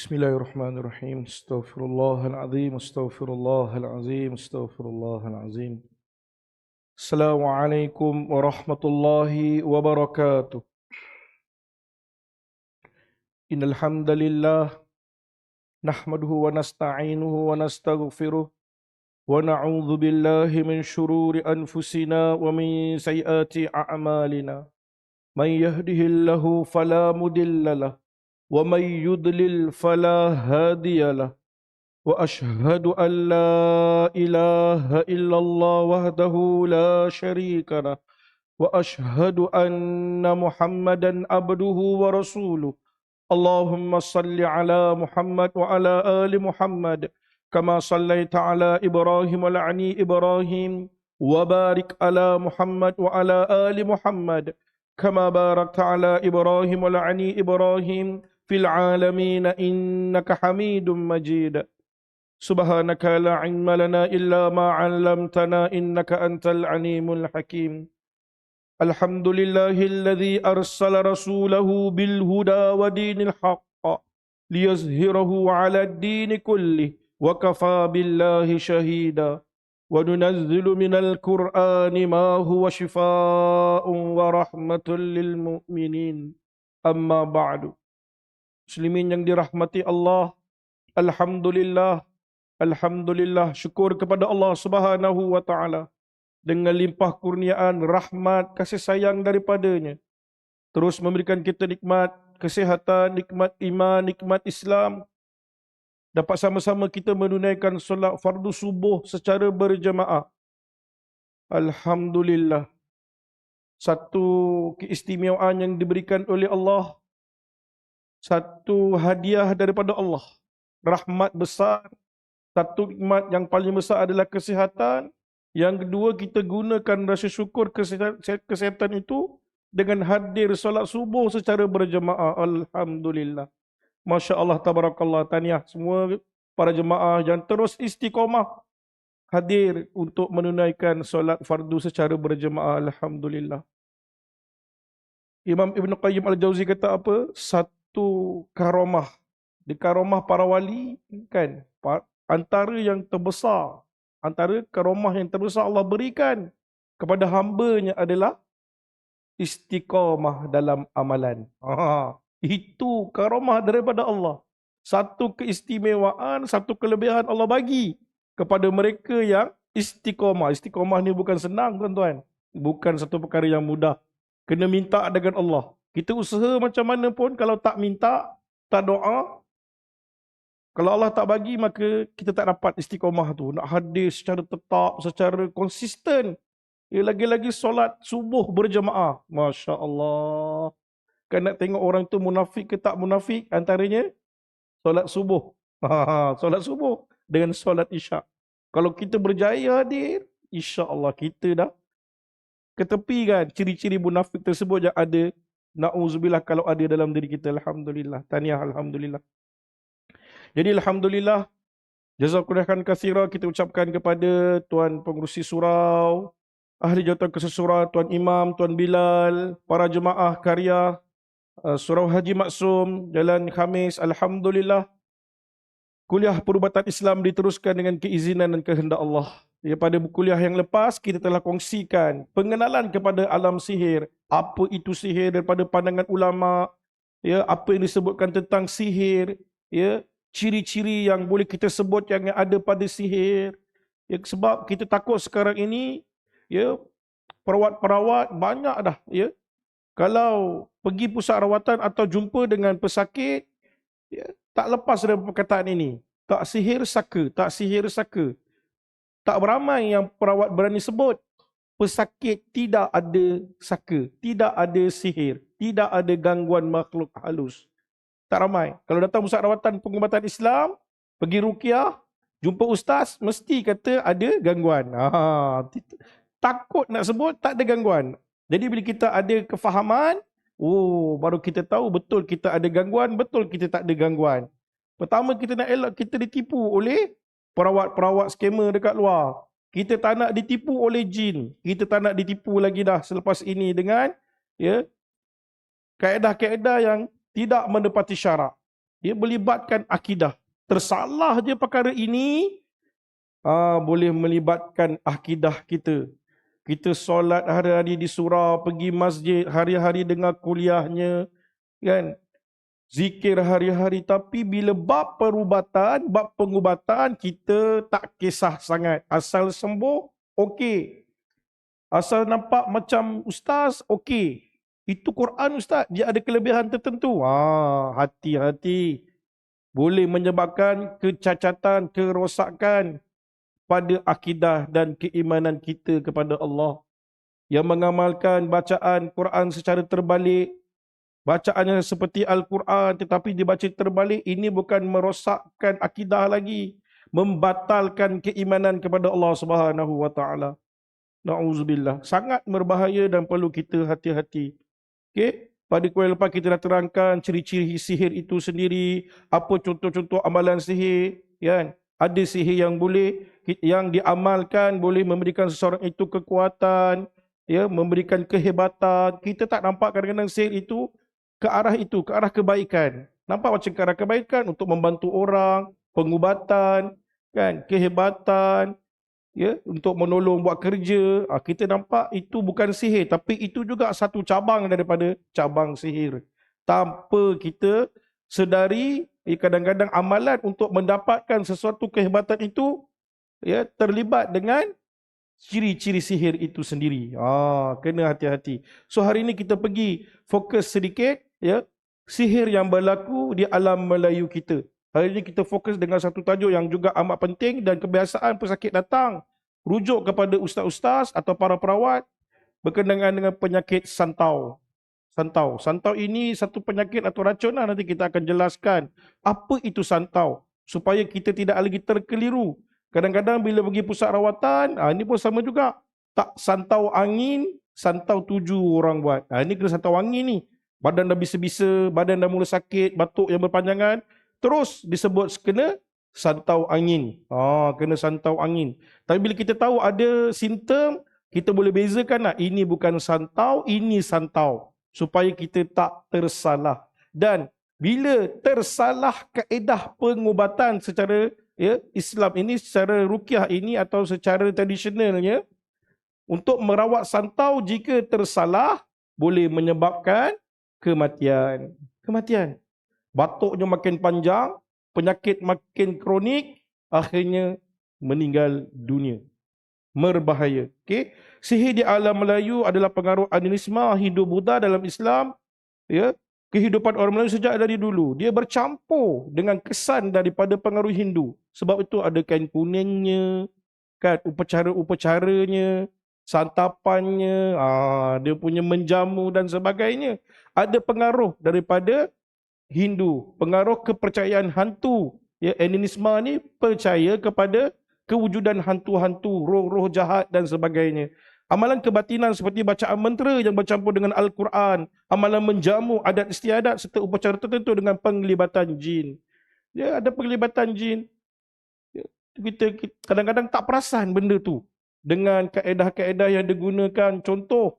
Bismillahirrahmanirrahim. Astaghfirullahalazim. Astaghfirullahalazim. Astaghfirullahalazim. Assalamualaikum warahmatullahi wabarakatuh. Innal hamdalillah nahmaduhu wa nasta'inuhu wa nastaghfiruh wa na'udzu billahi min shururi anfusina wa min sayyiati a'malina. Man yahdihillahu fala mudilla lahu wa man yudlil fala hadiya lahu. وأشهد أن لا إله إلا الله وحده لا شريك له وأشهد أن محمدا عبده ورسوله اللهم صل على محمد وعلى آل محمد كما صليت على إبراهيم وعلى إبراهيم وبارك على محمد وعلى آل محمد كما باركت على إبراهيم وعلى إبراهيم في العالمين إنك حميد مجيد. سبحانك لا علم لنا إلا ما علمتنا إنك أنت العليم الحكيم. الحمد لله الذي أرسل رسوله بالهدى ودين الحق ليظهره على الدين كله وكفى بالله شهيدا. وننزل من القرآن ما هو شفاء ورحمة للمؤمنين. أما بعد. Muslimin yang dirahmati Allah, Alhamdulillah. Alhamdulillah, syukur kepada Allah Subhanahu wa taala dengan limpah kurniaan, rahmat, kasih sayang daripadanya. Terus memberikan kita nikmat kesihatan, nikmat iman, nikmat Islam. Dapat sama-sama kita menunaikan solat fardu subuh secara berjemaah. Alhamdulillah. Satu keistimewaan yang diberikan oleh Allah. Satu hadiah daripada Allah. Rahmat besar. Satu nikmat yang paling besar adalah kesihatan. Yang kedua, kita gunakan rasa syukur kesihatan itu dengan hadir solat subuh secara berjemaah. Alhamdulillah. Masya Allah, tabarakallah. Tahniah semua para jemaah yang terus istiqamah hadir untuk menunaikan solat fardu secara berjemaah. Alhamdulillah. Imam Ibn Qayyim Al-Jauzi kata apa? Satu karamah. Di karamah para wali, kan? Antara yang terbesar, antara karamah yang terbesar Allah berikan kepada hamba-Nya adalah istiqamah dalam amalan. Itu karamah daripada Allah. Satu keistimewaan, satu kelebihan Allah bagi kepada mereka yang istiqamah. Istiqamah ni bukan senang, tuan-tuan. Bukan satu perkara yang mudah. Kena minta dengan Allah. Kita usaha macam mana pun, kalau tak minta, tak doa, kalau Allah tak bagi, maka kita tak dapat istiqamah tu. Nak hadir secara tetap, secara konsisten. Lagi-lagi solat subuh berjemaah. Masya Allah. Kan nak tengok orang tu munafik ke tak munafik, antaranya solat subuh. Solat subuh dengan solat isyak. Kalau kita berjaya hadir, insya Allah kita dah ketepikan ciri-ciri munafik tersebut yang ada. Na'udzubillah kalau ada dalam diri kita. Alhamdulillah. Tahniah, Alhamdulillah. Jadi Alhamdulillah, jazakumullah katsira kita ucapkan kepada Tuan Pengerusi Surau, Ahli Jawatan Keseh Surau, Tuan Imam, Tuan Bilal, para jemaah karya Surau Haji Maksum, Jalan Khamis. Alhamdulillah, kuliah perubatan Islam diteruskan dengan keizinan dan kehendak Allah. Pada kuliah yang lepas, kita telah kongsikan pengenalan kepada alam sihir. Apa itu sihir daripada pandangan ulama, apa yang disebutkan tentang sihir, ciri-ciri yang boleh kita sebut yang ada pada sihir. Sebab kita takut sekarang ini, perawat-perawat banyak dah. Kalau pergi pusat rawatan atau jumpa dengan pesakit, tak lepas dari perkataan ini. Tak sihir saka, tak sihir saka. Tak beramai yang perawat berani sebut. Pesakit tidak ada saka, tidak ada sihir, tidak ada gangguan makhluk halus. Tak ramai. Kalau datang pusat rawatan pengobatan Islam, pergi ruqyah, jumpa ustaz, mesti kata ada gangguan. Takut nak sebut, tak ada gangguan. Jadi bila kita ada kefahaman, baru kita tahu betul kita ada gangguan, betul kita tak ada gangguan. Pertama, kita nak elak kita ditipu oleh perawat-perawat skamer dekat luar. Kita tak nak ditipu oleh jin. Kita tak nak ditipu lagi dah selepas ini dengan kaedah-kaedah yang tidak menepati syarak. Ia melibatkan akidah. Tersalah je perkara ini, boleh melibatkan akidah kita. Kita solat hari-hari di surau, pergi masjid, hari-hari dengar kuliahnya, kan? Zikir hari-hari, tapi bila bab perubatan, bab pengubatan, kita tak kisah sangat. Asal sembuh, okey. Asal nampak macam ustaz, okey. Itu Quran ustaz, dia ada kelebihan tertentu. Hati-hati. Boleh menyebabkan kecacatan, kerosakan pada akidah dan keimanan kita kepada Allah. Yang mengamalkan bacaan Quran secara terbalik, bacaannya seperti Al-Quran tetapi dibaca terbalik, ini bukan merosakkan akidah lagi, membatalkan keimanan kepada Allah Subhanahu wa taala. Nauzubillah. Sangat berbahaya dan perlu kita hati-hati. Okey, pada kuliah lepas kita dah terangkan ciri-ciri sihir itu sendiri, apa contoh-contoh amalan sihir, kan? Ada sihir yang diamalkan boleh memberikan seseorang itu kekuatan, ya, memberikan kehebatan. Kita tak nampak kadang-kadang sihir itu ke arah kebaikan. Nampak macam ke arah kebaikan untuk membantu orang, pengubatan, kan, kehebatan, ya, untuk menolong buat kerja. Kita nampak itu bukan sihir, tapi itu juga satu cabang daripada cabang sihir. Tanpa kita sedari, kadang-kadang amalan untuk mendapatkan sesuatu kehebatan itu, ya, terlibat dengan ciri-ciri sihir itu sendiri. Kena hati-hati. So hari ini kita pergi fokus sedikit, ya, sihir yang berlaku di alam Melayu kita. Hari ini kita fokus dengan satu tajuk yang juga amat penting, dan kebiasaan pesakit datang rujuk kepada ustaz-ustaz atau para perawat berkenaan dengan penyakit santau. Santau ini satu penyakit atau racun lah. Nanti kita akan jelaskan apa itu santau supaya kita tidak lagi terkeliru. Kadang-kadang bila pergi pusat rawatan, ini pun sama juga. Tak santau angin, santau 7 orang buat. Ini kena santau angin ni. Badan dah bisa-bisa, badan dah mula sakit, batuk yang berpanjangan. Terus disebut kena santau angin. Kena santau angin. Tapi bila kita tahu ada simptom, kita boleh bezakan lah. Ini bukan santau, ini santau. Supaya kita tak tersalah. Dan bila tersalah kaedah pengubatan secara, ya, Islam ini, secara ruqyah ini atau secara tradisionalnya, untuk merawat santau jika tersalah boleh menyebabkan kematian. Batuknya makin panjang, penyakit makin kronik, akhirnya meninggal dunia. Berbahaya. Okay? Sihir di alam Melayu adalah pengaruh animisme Hindu-Buddha dalam Islam. Ya, kehidupan orang Melayu sejak dari dulu, dia bercampur dengan kesan daripada pengaruh Hindu. Sebab itu ada kain kuningnya, kan, upacara-upacaranya, santapannya, dia punya menjamu dan sebagainya. Ada pengaruh daripada Hindu, pengaruh kepercayaan hantu. Ya, animisme ni percaya kepada kewujudan hantu-hantu, roh-roh jahat dan sebagainya. Amalan kebatinan seperti bacaan mentera yang bercampur dengan Al-Quran, amalan menjamu, adat istiadat serta upacara tertentu dengan penglibatan jin. Ya, ada penglibatan jin. Ya, kita kadang-kadang tak perasan benda tu dengan kaedah-kaedah yang digunakan. Contoh,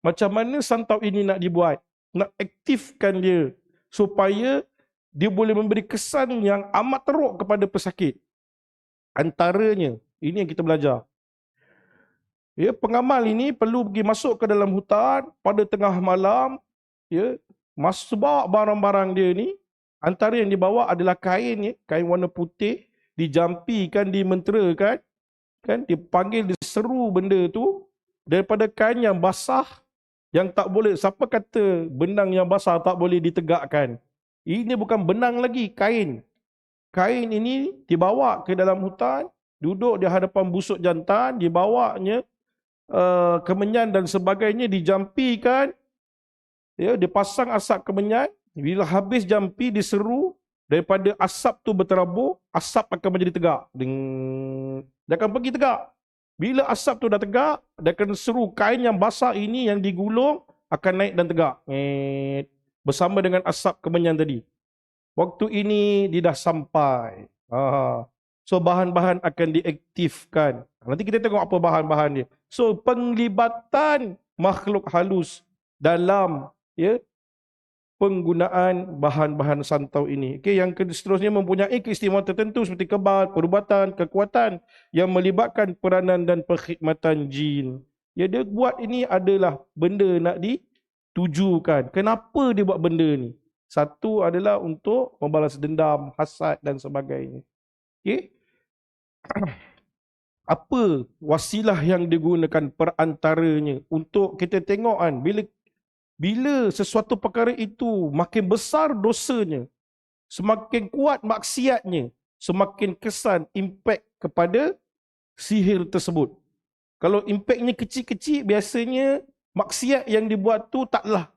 macam mana santau ini nak dibuat, nak aktifkan dia supaya dia boleh memberi kesan yang amat teruk kepada pesakit. Antaranya, ini yang kita belajar. Ya, pengamal ini perlu pergi masuk ke dalam hutan pada tengah malam, ya, bawa barang-barang dia ni. Antara yang dibawa adalah kain, ya, kain warna putih, dijampikan, dimenterakan, kan, dipanggil, diseru benda tu daripada kain yang basah, yang tak boleh, siapa kata benang yang basah tak boleh ditegakkan? Ini bukan benang lagi, kain. Kain ini dibawa ke dalam hutan, duduk di hadapan busuk jantan, dibawanya kemenyan dan sebagainya, dijampikan, ya, dipasang asap kemenyan. Bila habis jampi, diseru, daripada asap tu berterabur, asap akan menjadi tegak. Dia akan pergi tegak. Bila asap tu dah tegak, dia akan seru kain yang basah ini yang digulung akan naik dan tegak. Bersama dengan asap kemenyan tadi. Waktu ini dia dah sampai. So bahan-bahan akan diaktifkan. Nanti kita tengok apa bahan-bahan dia. So penglibatan makhluk halus dalam, ya, penggunaan bahan-bahan santau ini. Okey, yang seterusnya mempunyai keistimewaan tertentu seperti kebal, perubatan, kekuatan yang melibatkan peranan dan perkhidmatan jin. Ya, dia buat ini adalah benda nak ditujukan. Kenapa dia buat benda ni? Satu adalah untuk membalas dendam, hasad dan sebagainya. Okey. Apa wasilah yang digunakan perantaranya untuk kita tengok kan, bila sesuatu perkara itu makin besar dosanya, semakin kuat maksiatnya, semakin kesan impak kepada sihir tersebut. Kalau impaknya kecil-kecil, biasanya maksiat yang dibuat tu taklah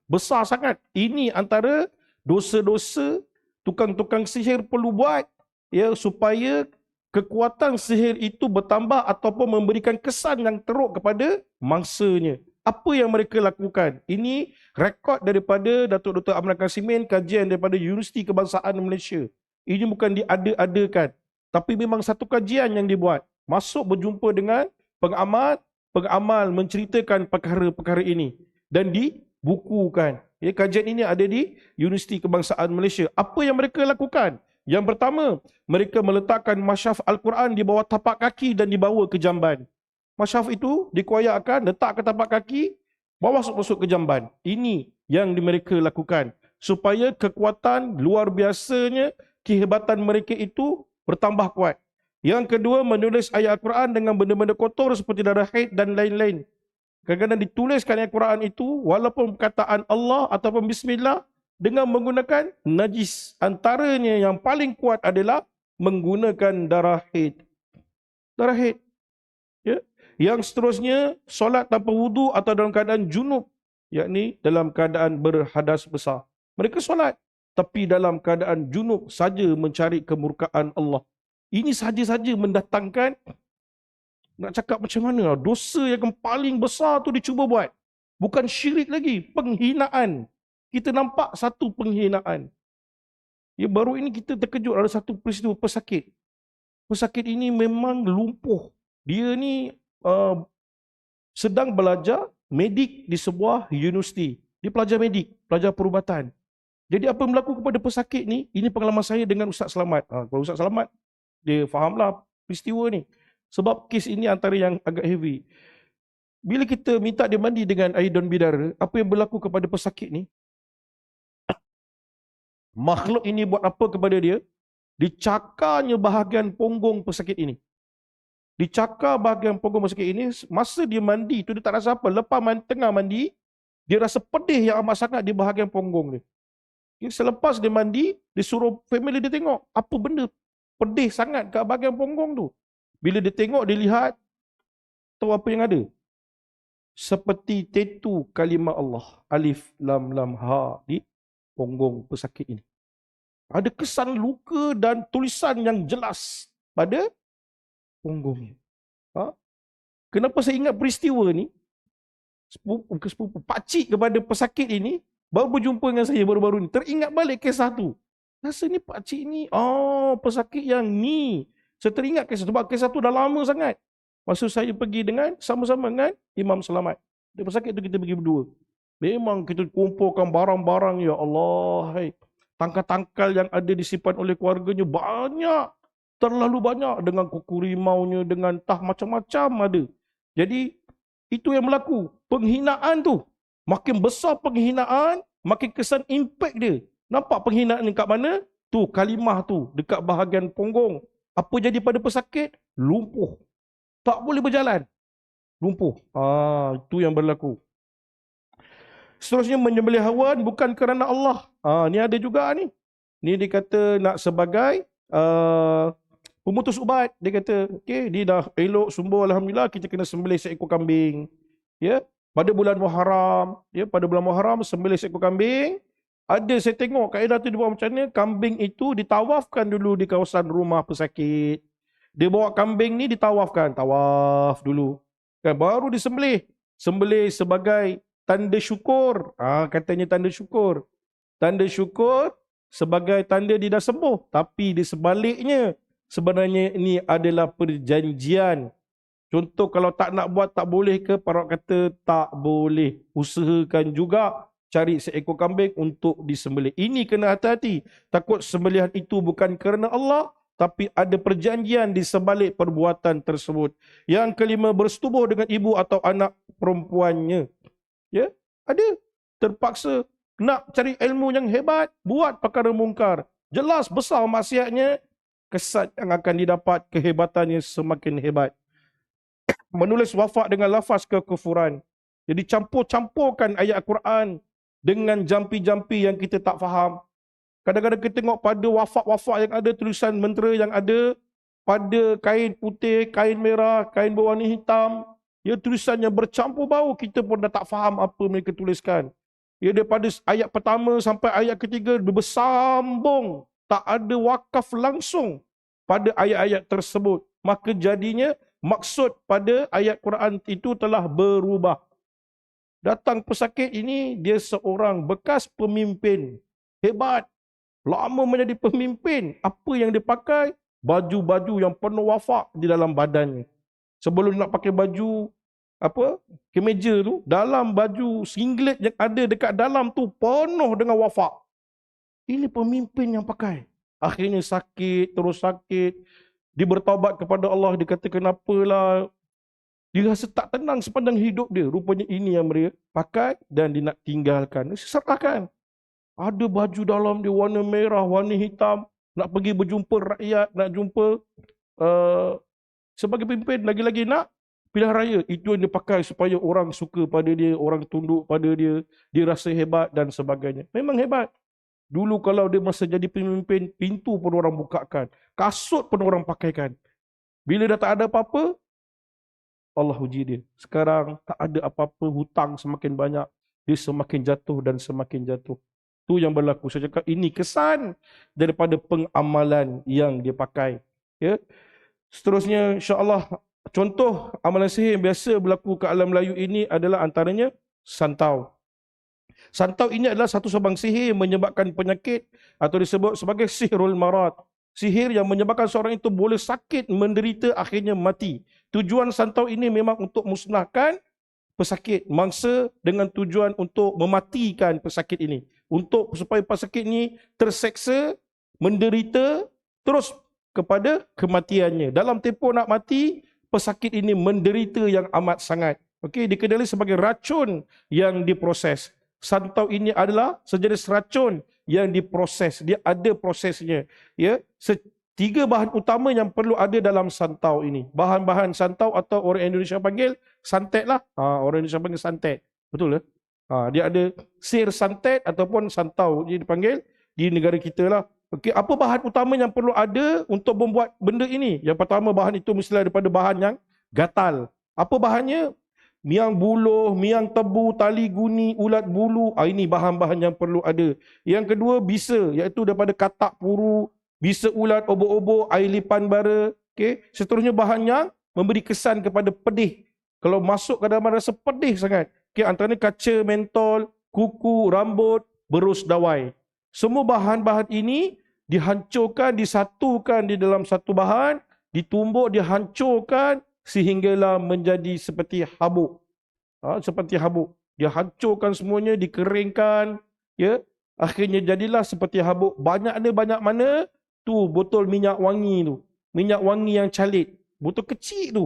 besar sangat. Ini antara dosa-dosa tukang-tukang sihir perlu buat, ya, supaya kekuatan sihir itu bertambah ataupun memberikan kesan yang teruk kepada mangsanya. Apa yang mereka lakukan? Ini rekod daripada Datuk Dr. Amran Kasimin, kajian daripada Universiti Kebangsaan Malaysia. Ini bukan diada-adakan, tapi memang satu kajian yang dibuat. Masuk berjumpa dengan pengamal menceritakan perkara-perkara ini dan dibukukan. Ya, kajian ini ada di Universiti Kebangsaan Malaysia. Apa yang mereka lakukan? Yang pertama, mereka meletakkan masyaf Al-Quran di bawah tapak kaki dan dibawa ke jamban. Masyaf itu dikoyakkan, letak ke tapak kaki, bawa masuk ke jamban. Ini yang mereka lakukan supaya kekuatan luar biasanya, kehebatan mereka itu bertambah kuat. Yang kedua, menulis ayat Al-Quran dengan benda-benda kotor seperti darah haid dan lain-lain. Kadang-kadang dituliskan ayat Al-Quran itu walaupun perkataan Allah ataupun Bismillah dengan menggunakan najis. Antaranya yang paling kuat adalah menggunakan darah haid. Darah haid. Ya. Yang seterusnya, solat tanpa wudu atau dalam keadaan junub, yakni dalam keadaan berhadas besar. Mereka solat, tapi dalam keadaan junub saja mencari kemurkaan Allah. Ini saja-saja mendatangkan, nak cakap macam mana, dosa yang paling besar tu dicuba buat. Bukan syirik lagi, penghinaan. Kita nampak satu penghinaan. Ya, baru ini kita terkejut ada satu peristiwa pesakit. Pesakit ini memang lumpuh. Dia ni sedang belajar medik di sebuah universiti. Dia pelajar medik, pelajar perubatan. Jadi apa yang berlaku kepada pesakit ni, ini pengalaman saya dengan Ustaz Selamat. Kalau Ustaz Selamat, dia fahamlah peristiwa ni. Sebab kes ini antara yang agak heavy. Bila kita minta dia mandi dengan air daun bidara, apa yang berlaku kepada pesakit ni? Makhluk ini buat apa kepada dia? Dicakarnya bahagian punggung pesakit ini. Dicakar bahagian punggung pesakit ini, masa dia mandi tu dia tak rasa apa. Lepas tengah mandi, dia rasa pedih yang amat sangat di bahagian punggung dia. Selepas dia mandi, dia suruh family dia tengok apa benda pedih sangat kat bahagian punggung tu. Bila dia tengok, dia lihat, tahu apa yang ada? Seperti tatu kalimah Allah, alif lam lam ha, di punggung pesakit ini. Ada kesan luka dan tulisan yang jelas pada punggungnya. Kenapa saya ingat peristiwa ni? Sepupu pakcik kepada pesakit ini baru berjumpa dengan saya baru-baru ni. Teringat balik kisah tu. Rasa ni pakcik ni, pesakit yang ni. Saya teringat kisah tu, sebab kisah tu dah lama sangat. Masa saya pergi dengan, sama-sama dengan Imam Selamat. Di pesakit tu kita pergi berdua. Memang kita kumpulkan barang-barang, ya Allah. Hai. Tangkal-tangkal yang ada disimpan oleh keluarganya banyak. Terlalu banyak. Dengan kuku rimaunya, dengan tah macam-macam ada. Jadi, itu yang berlaku. Penghinaan tu. Makin besar penghinaan, makin kesan impak dia. Nampak penghinaan ni kat mana? Tu, kalimah tu. Dekat bahagian punggung. Apa jadi pada pesakit? Lumpuh. Tak boleh berjalan. Lumpuh. Itu yang berlaku. Seterusnya, menyembelih haiwan bukan kerana Allah. Ni ada juga ni. Ni dia kata nak sebagai pemutus ubat. Dia kata, okey, dia dah elok sumber, alhamdulillah, kita kena sembelih seekor kambing. Ya, pada bulan Muharram, ya, pada bulan Muharram sembelih seekor kambing. Ada saya tengok kaedah tu dia buat macam mana, kambing itu ditawafkan dulu di kawasan rumah pesakit. Dia bawa kambing ni ditawafkan, tawaf dulu. Kan baru disembelih. Sembelih sebagai tanda syukur. Katanya tanda syukur. Tanda syukur sebagai tanda dia dah sembuh. Tapi di sebaliknya, sebenarnya ini adalah perjanjian. Contoh kalau tak nak buat tak boleh ke? Para kata tak boleh. Usahakan juga cari seekor kambing untuk disembelih. Ini kena hati-hati. Takut sembelihan itu bukan kerana Allah, tapi ada perjanjian di sebalik perbuatan tersebut. Yang kelima, bersetubuh dengan ibu atau anak perempuannya. Ya, ada terpaksa nak cari ilmu yang hebat, buat perkara mungkar. Jelas besar maksiatnya, kesan yang akan didapat kehebatannya semakin hebat. Menulis wafak dengan lafaz kekufuran. Jadi campur-campurkan ayat Al-Quran dengan jampi-jampi yang kita tak faham. Kadang-kadang kita tengok pada wafak-wafak yang ada tulisan mentera yang ada pada kain putih, kain merah, kain berwarna hitam. Ya, tulisannya bercampur bau, kita pun dah tak faham apa mereka tuliskan. Ya, daripada ayat pertama sampai ayat ketiga bersambung, tak ada wakaf langsung pada ayat-ayat tersebut. Maka jadinya maksud pada ayat Quran itu telah berubah. Datang pesakit ini, dia seorang bekas pemimpin hebat, lama menjadi pemimpin. Apa yang dia pakai? Baju-baju yang penuh wafak di dalam badannya. Sebelum nak pakai baju kemeja tu, dalam baju singlet yang ada dekat dalam tu penuh dengan wafak. Ini pemimpin yang pakai. Akhirnya sakit, terus sakit. Dia bertaubat kepada Allah, dia kata kenapalah. Dia rasa tak tenang sepanjang hidup dia. Rupanya ini yang mereka pakai dan dia nak tinggalkan. Serahkan. Ada baju dalam dia warna merah, warna hitam. Nak pergi berjumpa rakyat, nak jumpa sebagai pemimpin, lagi-lagi nak pilihan raya. Itu yang dia pakai supaya orang suka pada dia, orang tunduk pada dia, dia rasa hebat dan sebagainya. Memang hebat. Dulu kalau dia masa jadi pemimpin, pintu pun orang bukakan. Kasut pun orang pakaikan. Bila dah tak ada apa-apa, Allah uji dia. Sekarang tak ada apa-apa, hutang semakin banyak. Dia semakin jatuh dan semakin jatuh. Itu yang berlaku. Saya cakap ini kesan daripada pengamalan yang dia pakai. Ya. Seterusnya, insya-Allah, contoh amalan sihir yang biasa berlaku ke alam Melayu ini adalah antaranya santau. Santau ini adalah satu cabang sihir yang menyebabkan penyakit atau disebut sebagai sihrul marad. Sihir yang menyebabkan seorang itu boleh sakit, menderita, akhirnya mati. Tujuan santau ini memang untuk musnahkan pesakit, mangsa dengan tujuan untuk mematikan pesakit ini. Untuk supaya pesakit ini terseksa, menderita, terus kepada kematiannya. Dalam tempoh nak mati, pesakit ini menderita yang amat sangat. Okey, dikenali sebagai racun yang diproses. Santau ini adalah sejenis racun yang diproses. Dia ada prosesnya. Ya, tiga bahan utama yang perlu ada dalam santau ini. Bahan-bahan santau atau orang Indonesia panggil santet lah. Orang Indonesia panggil santet. Betul ya? Dia ada sir santet ataupun santau. Dia dipanggil di negara kita lah. Okey, apa bahan utama yang perlu ada untuk membuat benda ini? Yang pertama, bahan itu mestilah daripada bahan yang gatal. Apa bahannya? Miang buluh, miang tebu, tali guni, ulat bulu. Ini bahan-bahan yang perlu ada. Yang kedua, bisa, iaitu daripada katak puru, bisa ulat, obok-obok, air lipan bara. Okay. Seterusnya, bahan yang memberi kesan kepada pedih. Kalau masuk ke dalam rasa pedih sangat. Okay. Antaranya kaca, mentol, kuku, rambut, berus dawai. Semua bahan-bahan ini dihancurkan, disatukan di dalam satu bahan, ditumbuk, dihancurkan, sehinggalah menjadi seperti habuk. Seperti habuk. Dia hancurkan semuanya, dikeringkan. Ya, akhirnya jadilah seperti habuk. Banyak mana tu botol minyak wangi tu. Minyak wangi yang calit. Botol kecil tu.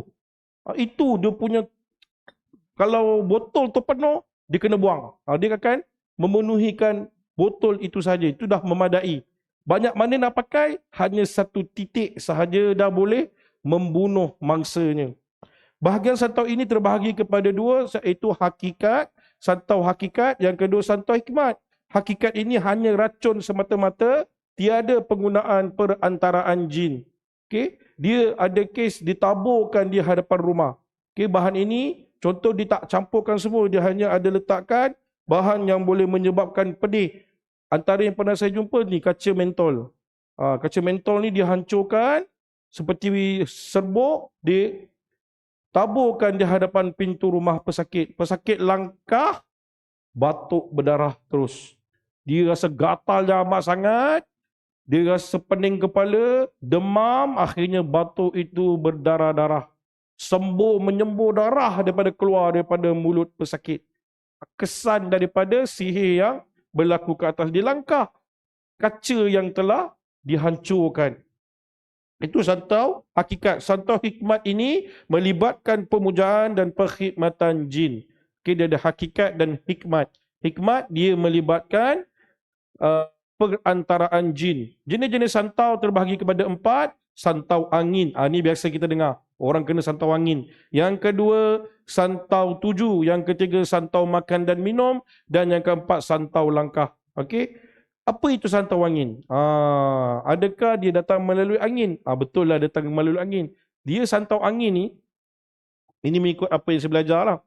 Itu dia punya, kalau botol tu penuh, dia kena buang. Dia akan memenuhikan botol itu saja. Itu dah memadai. Banyak mana nak pakai, hanya satu titik sahaja dah boleh membunuh mangsanya. Bahagian santau ini terbahagi kepada dua, iaitu hakikat, santau hakikat. Yang kedua, santau hikmat. Hakikat ini hanya racun semata-mata, tiada penggunaan perantaraan jin. Okay? Dia ada kes ditaburkan di hadapan rumah. Okay? Bahan ini, contoh dia tak campurkan semua, dia hanya ada letakkan bahan yang boleh menyebabkan pedih. Antara yang pernah saya jumpa ni, kaca mentol. Kaca mentol ni dihancurkan, seperti serbuk, ditaburkan di hadapan pintu rumah pesakit. Pesakit langkah, batuk berdarah terus. Dia rasa gatal yang amat sangat, dia rasa pening kepala, demam, akhirnya batuk itu berdarah-darah. Menyembur darah keluar daripada mulut pesakit. kesan daripada sihir yang berlaku ke atas dia, langkah kaca yang telah dihancurkan. Itu santau hakikat. Santau hikmat ini melibatkan pemujaan dan perkhidmatan jin. Okay, dia ada hakikat dan hikmat. Hikmat dia melibatkan perantaraan jin. Jenis-jenis santau terbahagi kepada 4. Santau angin. Ini biasa kita dengar. Orang kena santau angin. Yang kedua, santau tuju. Yang ketiga, santau makan dan minum. Dan yang keempat, santau langkah. Okey. Apa itu santau angin? Adakah dia datang melalui angin? Betul lah datang melalui angin. Dia santau angin ni, ini mengikut apa yang saya belajar lah.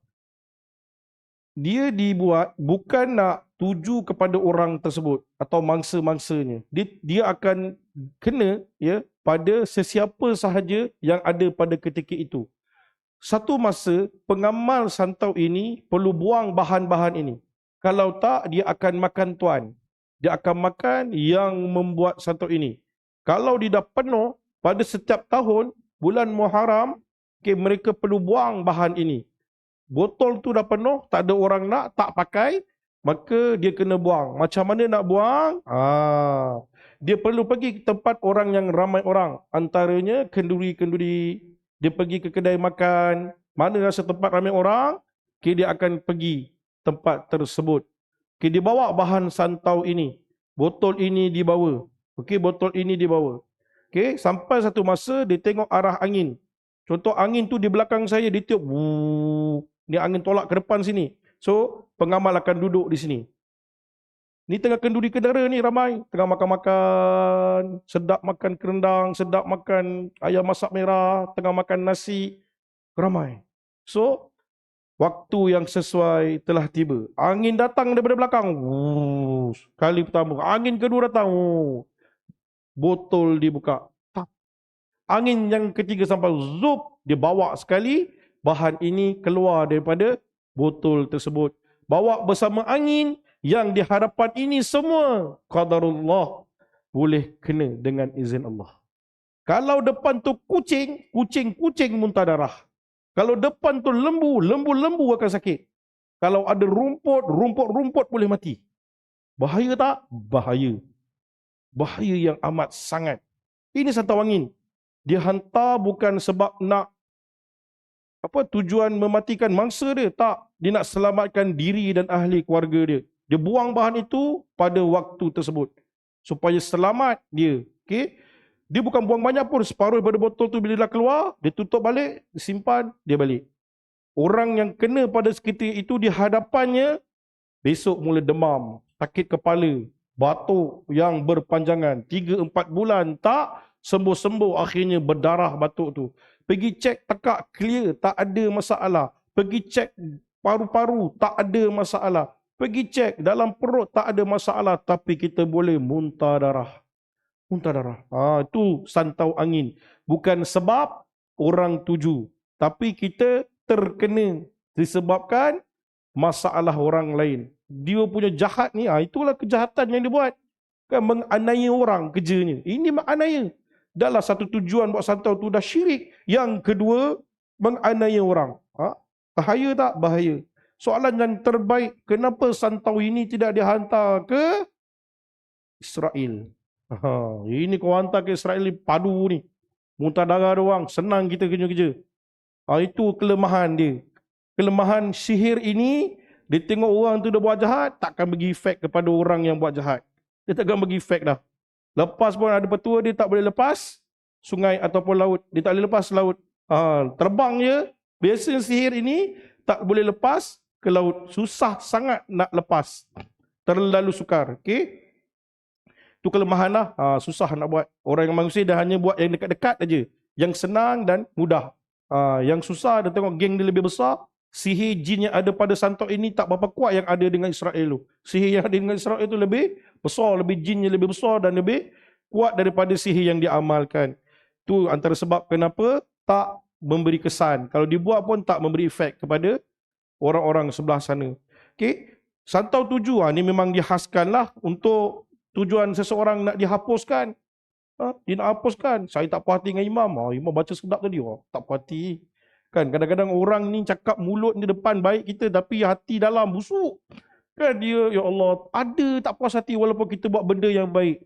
Dia dibuat bukan nak tuju kepada orang tersebut atau mangsa-mangsanya. Dia akan kena ya pada sesiapa sahaja yang ada pada ketika itu. Satu masa pengamal santau ini perlu buang bahan-bahan ini. Kalau tak, dia akan makan tuan. Dia akan makan yang membuat santau ini. Kalau dia dah penuh pada setiap tahun bulan Muharram, mereka perlu buang bahan ini. Botol tu dah penuh, tak ada orang nak, tak pakai, maka dia kena buang. Macam mana nak buang? Dia perlu pergi ke tempat orang yang ramai orang. Antaranya kenduri-kenduri. Dia pergi ke kedai makan. Mana rasa tempat ramai orang, dia akan pergi tempat tersebut. Dia bawa bahan santau ini. Botol ini dibawa. Botol ini dibawa. Sampai satu masa dia tengok arah angin. Contoh angin tu di belakang saya, dia tiup. Ni angin tolak ke depan sini. So, pengamal akan duduk di sini. Ni tengah kenduri kendara ni ramai. Tengah makan-makan. Sedap makan kerendang. Sedap makan ayam masak merah. Tengah makan nasi. Ramai. So, waktu yang sesuai telah tiba. Angin datang daripada belakang. Kali pertama. Angin kedua datang. Botol dibuka. Angin yang ketiga sampai zup. Dia bawa sekali. Bahan ini keluar daripada botol tersebut. Bawa bersama angin yang di hadapan ini semua qadarullah boleh kena dengan izin Allah. Kalau depan tu kucing, kucing muntah darah. Kalau depan tu lembu akan sakit. Kalau ada rumput boleh mati. Bahaya tak? Bahaya. Bahaya yang amat sangat. Ini santau angin. Dia hantar bukan sebab nak tujuan mematikan mangsa dia. Tak. Dia nak selamatkan diri dan ahli keluarga dia. Dia buang bahan itu pada waktu tersebut. Supaya selamat dia. Dia bukan buang banyak pun. Separuh daripada botol tu bila dah keluar, dia tutup balik, simpan, dia balik. Orang yang kena pada seketika itu di hadapannya, besok mula demam, sakit kepala, batuk yang berpanjangan. 3-4 bulan tak sembuh-sembuh, akhirnya berdarah batuk tu. Pergi cek tekak clear, tak ada masalah. Pergi cek paru-paru, tak ada masalah. Pergi cek dalam perut, tak ada masalah. Tapi kita boleh muntah darah. Muntah darah. Itu santau angin. Bukan sebab orang tuju. Tapi kita terkena disebabkan masalah orang lain. Dia punya jahat ni, itulah kejahatan yang dia buat. Kan menganiaya orang kerjanya. Ini menganiaya. Dahlah satu tujuan buat santau tu dah syirik. Yang kedua, menganiaya orang. Bahaya tak? Bahaya. Soalan yang terbaik, kenapa santau ini tidak dihantar ke Israel? Ini kau hantar ke Israel ni, padu ni. Muntah darah doang, senang kita kerja-kerja. Itu kelemahan dia. Kelemahan sihir ini, dia tengok orang tu dah buat jahat, takkan bagi efek kepada orang yang buat jahat. Dia takkan bagi efek dah. Lepas pun ada petua, dia tak boleh lepas sungai ataupun laut. Dia tak boleh lepas laut. Terbang je. Biasa sihir ini tak boleh lepas ke laut. Susah sangat nak lepas. Terlalu sukar. Itu kelemahan lah. Susah nak buat. Orang yang manusia dah hanya buat yang dekat-dekat aja. Yang senang dan mudah. Yang susah, dia tengok geng dia lebih besar. Sihir jin yang ada pada santau ini tak berapa kuat yang ada dengan Israel tu. Sihir yang ada dengan Israel itu lebih besar, lebih jinnya lebih besar dan lebih kuat daripada sihir yang diamalkan. Itu antara sebab kenapa tak memberi kesan. Kalau dibuat pun tak memberi efek kepada orang-orang sebelah sana. Santau tuju ni memang dihaskanlah untuk tujuan seseorang nak dihapuskan. Dia nak hapuskan. Saya tak puas hati dengan imam. Imam baca sedap tadi. Tak puas hati. Kan kadang-kadang orang ni cakap mulut ni depan baik kita tapi hati dalam busuk. Kan dia, ya Allah, ada tak puas hati walaupun kita buat benda yang baik.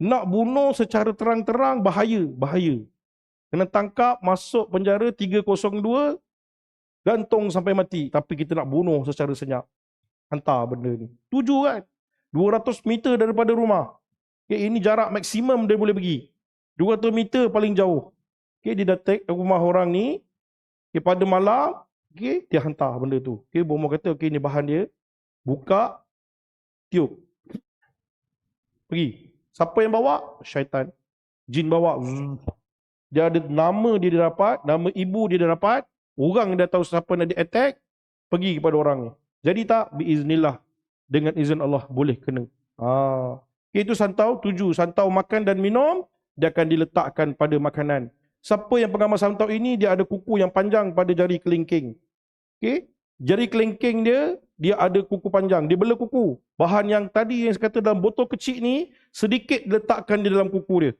Nak bunuh secara terang-terang bahaya, bahaya. Kena tangkap, masuk penjara 302, gantung sampai mati. Tapi kita nak bunuh secara senyap. Hantar benda ni. Tuju kan? 200 meter daripada rumah. Okay, ini jarak maksimum dia boleh pergi. 200 meter paling jauh. Okay, dia dah take rumah orang ni. Okay, pada malam, okay, dia hantar benda tu. Okay, bomoh kata, okay, ni bahan dia. Buka, tiup. Pergi. Siapa yang bawa? Syaitan. Jin bawa. Dia ada nama dia dapat, nama ibu dia dapat. Orang dah tahu siapa nak di-attack. Pergi kepada orang ni. Jadi tak? Biiznillah. Dengan izin Allah boleh kena. Okay, itu santau 7. Santau makan dan minum, dia akan diletakkan pada makanan. Siapa yang pengamal santau ini, dia ada kuku yang panjang pada jari kelingking. Okay? Jari kelingking dia ada kuku panjang. Dia bela kuku. Bahan yang tadi yang saya kata dalam botol kecil ni, sedikit diletakkan di dalam kuku dia.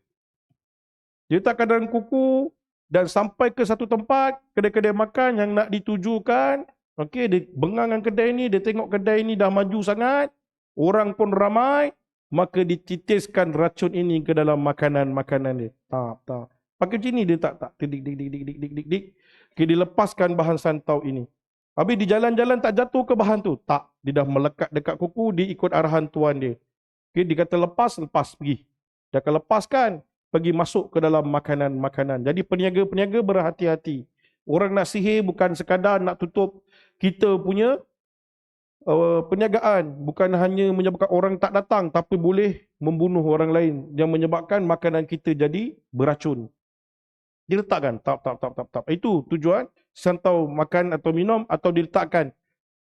Dia letakkan dalam kuku dan sampai ke satu tempat, kedai-kedai makan yang nak ditujukan. Okay, dia bengangan kedai ni, dia tengok kedai ni dah maju sangat. Orang pun ramai. Maka dititiskan racun ini ke dalam makanan-makanan dia. Tak. Pakai macam ni dia tak. Dik. Okay, dilepaskan bahan santau ini. Habis di jalan-jalan tak jatuh ke bahan tu? Tak. Dia dah melekat dekat kuku, dia ikut arahan tuan dia. Okay, dia kata lepas pergi. Dia akan lepaskan, pergi masuk ke dalam makanan-makanan. Jadi peniaga-peniaga berhati-hati. Orang nak sihir bukan sekadar nak tutup kita punya perniagaan, bukan hanya menyebabkan orang tak datang, tapi boleh membunuh orang lain yang menyebabkan makanan kita jadi beracun. Diletakkan, tak. Itu tujuan santau makan atau minum, atau diletakkan.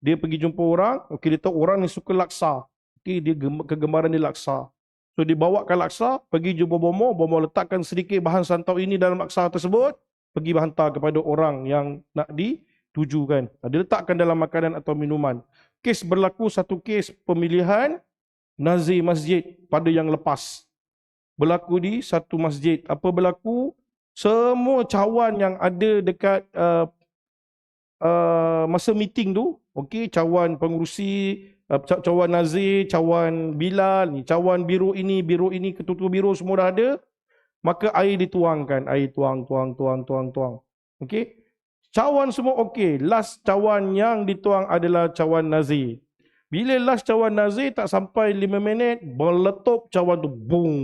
Dia pergi jumpa orang, okey, dia tahu orang ni suka laksa. Okey, dia kegemaran dia laksa. So dibawakan laksa, pergi jumpa bomoh letakkan sedikit bahan santau ini dalam laksa tersebut, pergi hantar kepada orang yang nak ditujukan. Diletakkan dalam makanan atau minuman. Kes berlaku satu kes pemilihan nazir masjid pada yang lepas. Berlaku di satu masjid. Apa berlaku? Semua cawan yang ada dekat masa meeting tu, okey, cawan pengurusi, cawan nazir, cawan bilal, ni cawan biru ini, ketua biru semua dah ada. Maka air dituangkan, air tuang. Okey. Cawan semua okey. Last cawan yang dituang adalah cawan nazir. Bila last cawan nazir tak sampai 5 minit, meletup cawan tu. Boom.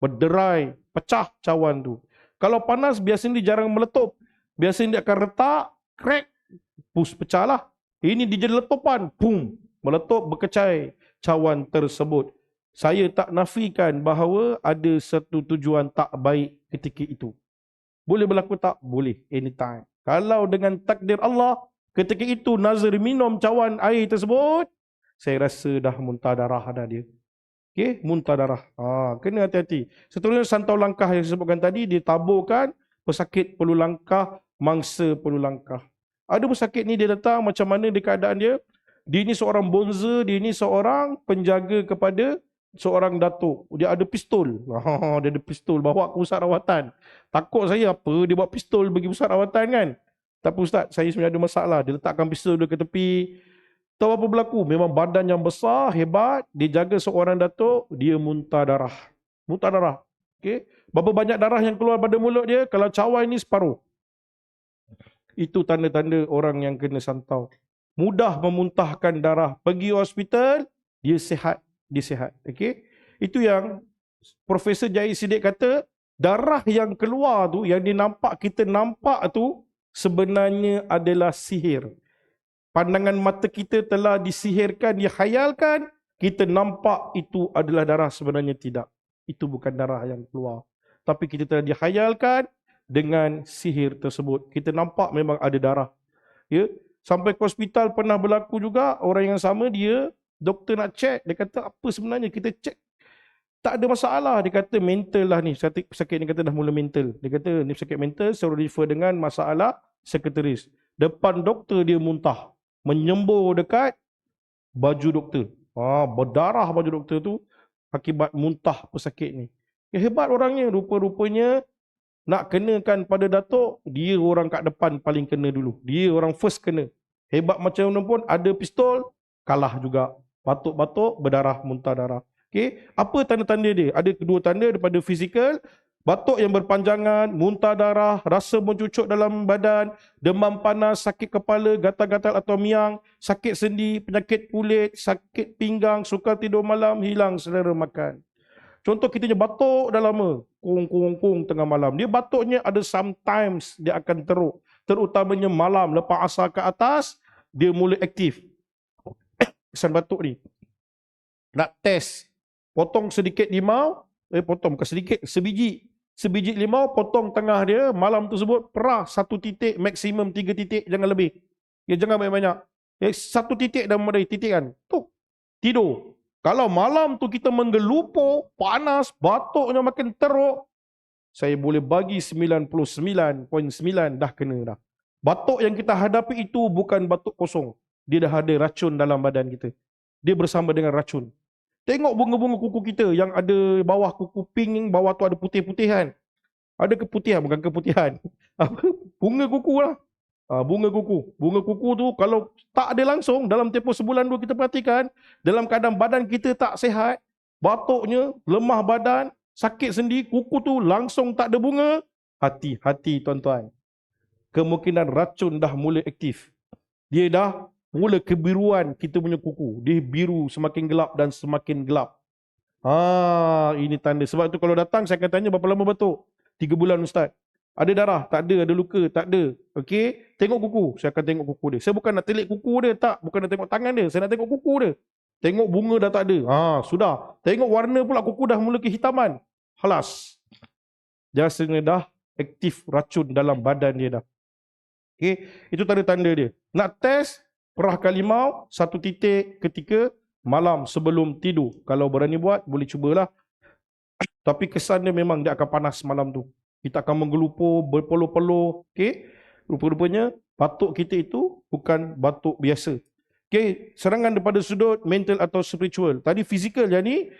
Berderai. Pecah cawan tu. Kalau panas biasanya dia jarang meletup. Biasanya dia akan retak, crack, pecah lah. Ini dia jadi letupan. Boom. Meletup, berkecai cawan tersebut. Saya tak nafikan bahawa ada satu tujuan tak baik ketika itu. Boleh berlaku tak? Boleh. Anytime. Kalau dengan takdir Allah, ketika itu nazir minum cawan air tersebut, saya rasa dah muntah darah dah dia. Okey, muntah darah. Kena hati-hati. Seterusnya santau langkah yang disebutkan tadi, ditaburkan pesakit perlu langkah, mangsa perlu langkah. Ada pesakit ni dia datang macam mana di keadaan dia? Dia ni seorang bonza, dia ni seorang penjaga kepada seorang datuk. Dia ada pistol. Dia ada pistol bawa ke pusat rawatan. Takut saya apa dia bawa pistol pergi pusat rawatan kan. Tapi ustaz, saya sebenarnya ada masalah. Dia letakkan pistol dia ke tepi. Tahu apa berlaku? Memang badan yang besar, hebat. Dia jaga seorang datuk, dia muntah darah. Muntah darah. Okay. Berapa banyak darah yang keluar pada mulut dia? Kalau cawan ni separuh. Itu tanda-tanda orang yang kena santau. Mudah memuntahkan darah. Pergi hospital, dia sihat. Dia sihat. Okay. Itu yang Profesor Jahid Siddiq kata, darah yang keluar tu, yang kita nampak tu, sebenarnya adalah sihir. Pandangan mata kita telah disihirkan, dihayalkan, kita nampak itu adalah darah, sebenarnya tidak. Itu bukan darah yang keluar. Tapi kita telah dihayalkan dengan sihir tersebut. Kita nampak memang ada darah. Ya? Sampai ke hospital pernah berlaku juga, orang yang sama dia, doktor nak cek, dia kata apa sebenarnya, kita cek. Tak ada masalah, dia kata mental lah ni, pesakit ni kata dah mula mental. Dia kata ni pesakit mental, suruh refer dengan masalah sekretaris. Depan doktor dia muntah, menyembur dekat baju doktor. Berdarah baju doktor tu akibat muntah pesakit ni. Hebat orangnya, rupa-rupanya nak kenakan pada Datuk, dia orang kat depan paling kena dulu. Dia orang first kena. Hebat macam mana pun, ada pistol, kalah juga. Batuk-batuk, berdarah, muntah darah. Okay. Apa tanda-tanda dia? Ada kedua tanda daripada fizikal, batuk yang berpanjangan, muntah darah, rasa mencucuk dalam badan, demam panas, sakit kepala, gatal-gatal atau miang, sakit sendi, penyakit kulit, sakit pinggang, sukar tidur malam, hilang selera makan. Contoh kita batuk dah lama, kung tengah malam. Dia batuknya ada sometimes dia akan teruk. Terutamanya malam, lepas asar ke atas, dia mula aktif. Kesan batuk ni. Nak test, potong sedikit limau, potong bukan sedikit, sebiji limau, potong tengah dia, malam tersebut perah 1 titik, maksimum 3 titik, jangan lebih. Ya, jangan banyak-banyak. 1 titik dah memadai, titik kan. Tuh, tidur. Kalau malam tu kita menggelupur, panas, batuknya makin teruk, saya boleh bagi 99.9 dah kena dah. Batuk yang kita hadapi itu bukan batuk kosong. Dia dah ada racun dalam badan kita. Dia bersama dengan racun. Tengok bunga-bunga kuku kita yang ada bawah kuku pink, bawah tu ada putih-putihan. Ada keputihan, bukan keputihan. Bunga kuku lah. Bunga kuku. Bunga kuku tu kalau tak ada langsung, dalam tempoh sebulan 2 kita perhatikan, dalam keadaan badan kita tak sihat, batuknya, lemah badan, sakit sendi, kuku tu langsung tak ada bunga, hati-hati tuan-tuan. Kemungkinan racun dah mula aktif. Dia dah mula kebiruan kita punya kuku. Dia biru semakin gelap dan semakin gelap. Ini tanda. Sebab tu kalau datang saya akan tanya berapa lama batuk? 3 bulan Ustaz. Ada darah? Tak ada. Ada luka? Tak ada. Okey, tengok kuku. Saya akan tengok kuku dia. Saya bukan nak telik kuku dia, tak. Bukan nak tengok tangan dia. Saya nak tengok kuku dia. Tengok bunga dah tak ada. Sudah. Tengok warna pula kuku dah mula kehitaman. Halas. Jasanya dah aktif racun dalam badan dia dah. Okey, itu tanda-tanda dia. Nak test, perahkan limau 1 titik ketika malam sebelum tidur. Kalau berani buat, boleh cubalah. Tapi kesannya memang dia akan panas malam tu. Kita akan menggelupur, berpeluh-peluh. Okay? Rupa-rupanya batuk kita itu bukan batuk biasa. Okay? Serangan daripada sudut mental atau spiritual. Tadi fizikal, jadi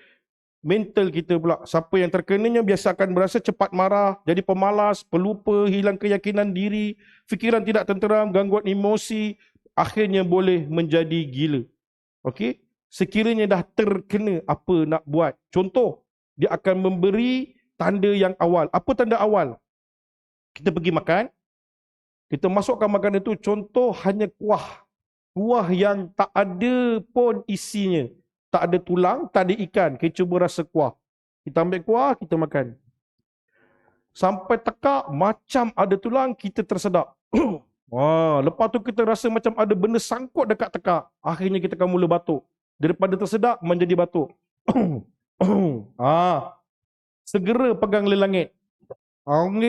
mental kita pula. Siapa yang terkenanya biasa akan berasa cepat marah, jadi pemalas, pelupa, hilang keyakinan diri, fikiran tidak tenteram, gangguan emosi, akhirnya boleh menjadi gila. Okay? Sekiranya dah terkena, apa nak buat? Contoh, dia akan memberi tanda yang awal. Apa tanda awal? Kita pergi makan, kita masukkan makanan itu, contoh hanya kuah. Kuah yang tak ada pun isinya. Tak ada tulang, tak ada ikan. Kita cuba rasa kuah. Kita ambil kuah, kita makan. Sampai tekak, macam ada tulang, kita tersedak. Lepas tu kita rasa macam ada benda sangkut dekat tekak. Akhirnya kita akan mula batuk. Daripada tersedak, menjadi batuk. Segera pegang langit.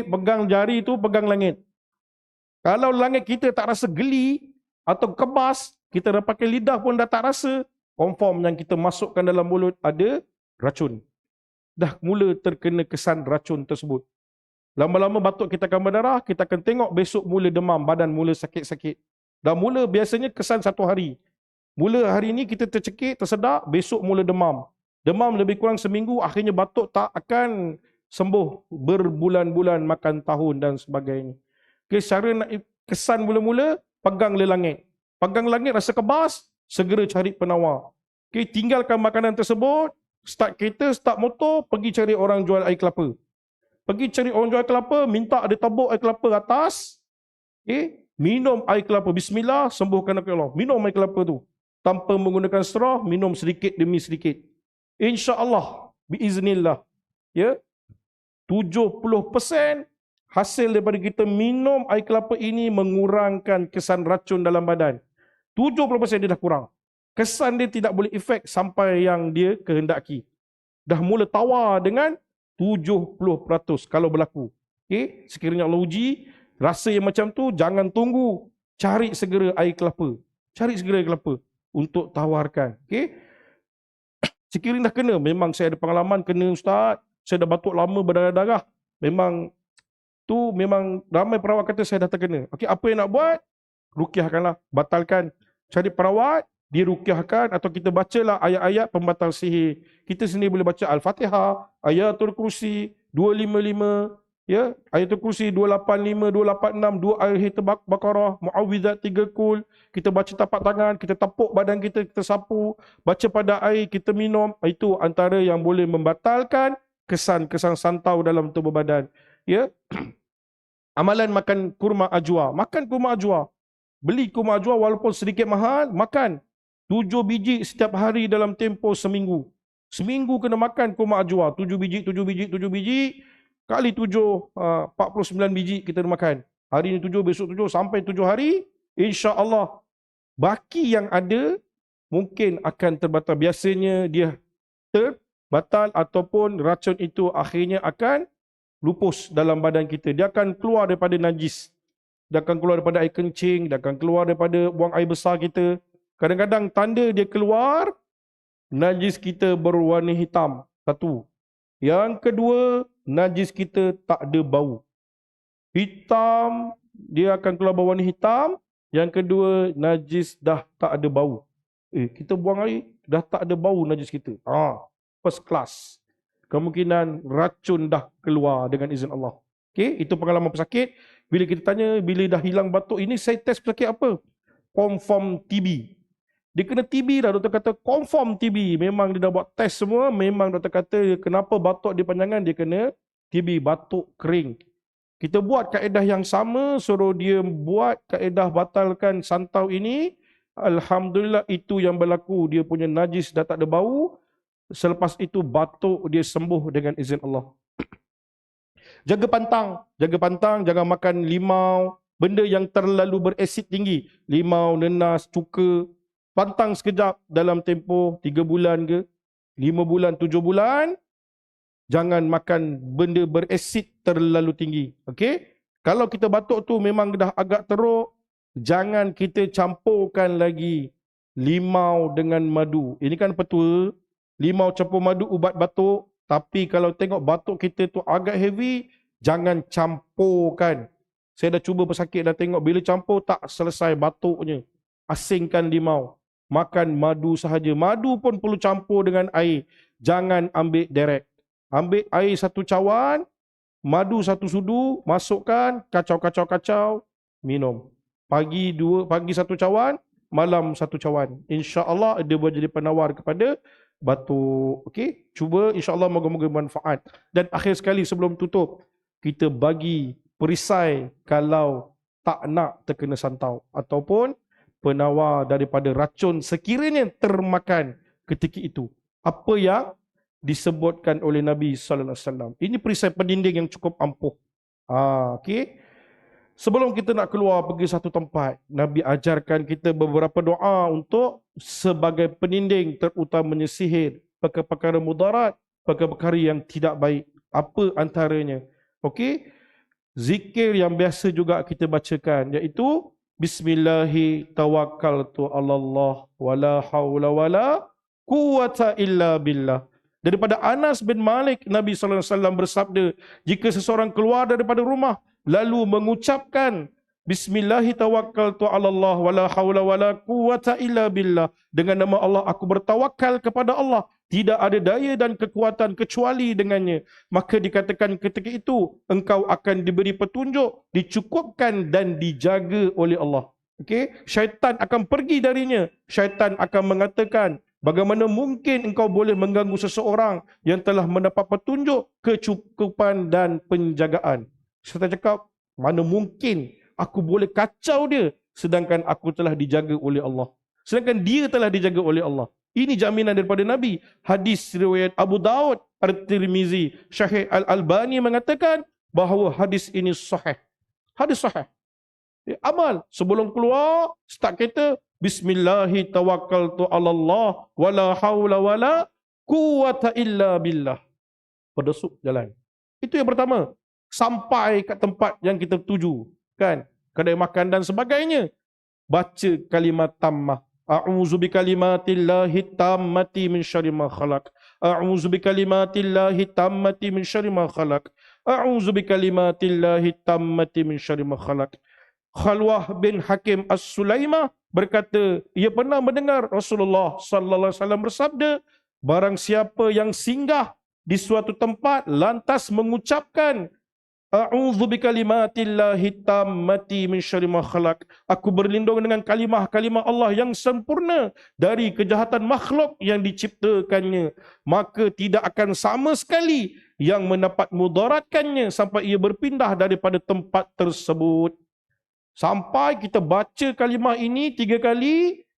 Pegang jari tu, pegang langit. Kalau langit kita tak rasa geli atau kebas, kita dah pakai lidah pun dah tak rasa, confirm yang kita masukkan dalam mulut ada racun. Dah mula terkena kesan racun tersebut. Lama-lama batuk kita akan berdarah, kita akan tengok besok mula demam, badan mula sakit-sakit. Dah mula biasanya kesan 1 hari. Mula hari ni kita tercekik, tersedak, besok mula demam. Demam lebih kurang seminggu, akhirnya batuk tak akan sembuh berbulan-bulan, makan tahun dan sebagainya. Okay, cara nak kesan mula-mula, pegang langit. Pegang langit rasa kebas, segera cari penawar. Okay, tinggalkan makanan tersebut, start kereta, start motor, pergi cari orang jual air kelapa. Pergi cari orang jual air kelapa, minta dia tabuk air kelapa atas. Okay, minum air kelapa, bismillah, sembuhkan Allah. Minum air kelapa tu. Tanpa menggunakan straw, minum sedikit demi sedikit. InsyaAllah, biiznillah, ya, 70% hasil daripada kita minum air kelapa ini mengurangkan kesan racun dalam badan. 70% dia dah kurang. Kesan dia tidak boleh efek sampai yang dia kehendaki. Dah mula tawar dengan 70% kalau berlaku. Okay? Sekiranya Allah uji, rasa yang macam tu, jangan tunggu. Cari segera air kelapa. Cari segera air kelapa untuk tawarkan. Okay? Sekiranya dah kena, memang saya ada pengalaman kena Ustaz, saya dah batuk lama berdarah-darah. Memang ramai perawat kata saya dah terkena. Okey, apa yang nak buat? Rukiahkanlah, batalkan. Cari perawat, dirukiahkan atau kita bacalah ayat-ayat pembatal sihir. Kita sendiri boleh baca Al-Fatihah, Ayatul Kursi, 255, Ya, Ayatul Kursi 285, 286, 2 ayat Baqarah, Muawwizat 3 kul. Kita baca tapak tangan, kita tepuk badan kita sapu, baca pada air, kita minum. Itu antara yang boleh membatalkan kesan-kesan santau dalam tubuh badan. Ya. Amalan makan kurma ajwa. Makan kurma ajwa. Beli kurma ajwa walaupun sedikit mahal, makan 7 biji setiap hari dalam tempoh seminggu. Seminggu kena makan kurma ajwa, 7 biji, 7 biji, 7 biji, kali 7, 49 biji kita makan. Hari ini 7, besok 7, sampai 7 hari, insya-Allah baki yang ada mungkin akan terbatal. Biasanya dia terbatal ataupun racun itu akhirnya akan lupus dalam badan kita. Dia akan keluar daripada najis. Dia akan keluar daripada air kencing, dia akan keluar daripada buang air besar kita. Kadang-kadang tanda dia keluar, najis kita berwarna hitam. Satu. Yang kedua, najis kita tak ada bau. Hitam, dia akan keluar berwarna hitam. Yang kedua, najis dah tak ada bau. Kita buang air, dah tak ada bau najis kita. First class. Kemungkinan racun dah keluar dengan izin Allah. Okey, itu pengalaman pesakit. Bila kita tanya, bila dah hilang batuk, ini saya test pesakit apa? Confirm TB. Dia kena TB dah, doktor kata confirm TB. Memang dia dah buat test semua, memang doktor kata kenapa batuk dia panjangan, dia kena TB, batuk kering. Kita buat kaedah yang sama, suruh dia buat kaedah batalkan santau ini. Alhamdulillah itu yang berlaku, dia punya najis dah tak ada bau. Selepas itu batuk dia sembuh dengan izin Allah. Jaga pantang, jangan makan limau, benda yang terlalu berasid tinggi. Limau, nenas, cuka. Pantang sekejap dalam tempoh 3 bulan ke, 5 bulan, 7 bulan. Jangan makan benda berasid terlalu tinggi. Okey? Kalau kita batuk tu memang dah agak teruk, jangan kita campurkan lagi limau dengan madu. Ini kan petua, limau campur madu ubat batuk. Tapi kalau tengok batuk kita tu agak heavy, jangan campurkan. Saya dah cuba pesakit, dah tengok bila campur tak selesai batuknya. Asingkan limau. Makan madu sahaja. Madu pun perlu campur dengan air. Jangan ambil direct. Ambil air 1 cawan, madu 1 sudu, masukkan, kacau, minum. Pagi 1 cawan, malam 1 cawan. InsyaAllah dia boleh jadi penawar kepada batuk. Okey, cuba, insya-Allah moga-moga bermanfaat. Dan akhir sekali sebelum tutup, kita bagi perisai kalau tak nak terkena santau ataupun penawar daripada racun sekiranya termakan ketika itu. Apa yang disebutkan oleh Nabi sallallahu alaihi wasallam. Ini perisai pendinding yang cukup ampuh. Okey. Sebelum kita nak keluar pergi satu tempat, Nabi ajarkan kita beberapa doa untuk sebagai peninding, terutamanya sihir, perkara-perkara mudarat, perkara-perkara yang tidak baik. Apa antaranya? Okey. Zikir yang biasa juga kita bacakan, iaitu Bismillahi tawakkaltu 'alallah wala haula wala quwwata illa billah. Daripada Anas bin Malik, Nabi sallallahu alaihi wasallam bersabda, jika seseorang keluar daripada rumah lalu mengucapkan Bismillahi tawakkaltu 'alallah wala haula wala quwwata illa billah, dengan nama Allah aku bertawakal kepada Allah, tidak ada daya dan kekuatan kecuali dengannya, maka dikatakan ketika itu engkau akan diberi petunjuk, dicukupkan dan dijaga oleh Allah. Okey, syaitan akan pergi darinya. Syaitan akan mengatakan, bagaimana mungkin engkau boleh mengganggu seseorang yang telah mendapat petunjuk, kecukupan dan penjagaan. Syaitan cakap, mana mungkin aku boleh kacau dia sedangkan aku telah dijaga oleh Allah. Sedangkan dia telah dijaga oleh Allah. Ini jaminan daripada Nabi. Hadis riwayat Abu Daud, At-Tirmizi, Syekh Al-Albani mengatakan bahawa hadis ini sahih. Hadis sahih. Amal sebelum keluar, start kereta, Bismillahi tawakkaltu 'alallah wala haula wala quwwata illa billah. Berdesuk jalan. Itu yang pertama. Sampai kat tempat yang kita tuju, kan? Kedai makan dan sebagainya. Baca kalimat tammah. A'udzu bikalimatillahi tammati min syarri ma khalaq. A'udzu bikalimatillahi tammati min syarri ma khalaq. A'udzu bikalimatillahi tammati min syarri ma khalaq. Khalwah bin Hakim As-Sulaimah berkata, ia pernah mendengar Rasulullah sallallahu alaihi wasallam bersabda, barang siapa yang singgah di suatu tempat lantas mengucapkan A'udzu bikalimatillahi tammati min syarri ma khalaq. Aku berlindung dengan kalimah-kalimah Allah yang sempurna dari kejahatan makhluk yang diciptakannya. Maka tidak akan sama sekali yang mendapat mudaratkannya sampai ia berpindah daripada tempat tersebut. Sampai kita baca kalimah ini 3 kali,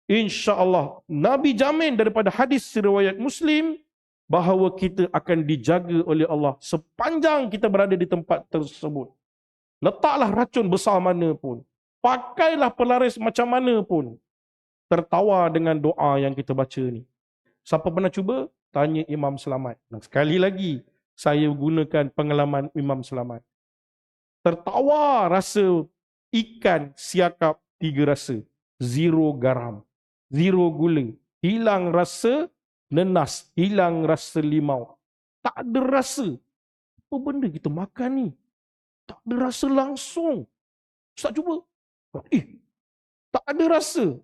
insya-Allah Nabi jamin daripada hadis riwayat Muslim bahawa kita akan dijaga oleh Allah sepanjang kita berada di tempat tersebut. Letaklah racun besar mana pun, pakailah pelaris macam mana pun, tertawa dengan doa yang kita baca ni. Siapa pernah cuba? Tanya Imam Selamat. Nah, sekali lagi, saya gunakan pengalaman Imam Selamat. Tertawa rasa ikan siakap 3 rasa. 0 garam, 0 gula, hilang rasa nenas, hilang rasa limau. Tak ada rasa. Apa benda kita makan ni? Tak ada rasa langsung. Ustaz cuba. Tak ada rasa.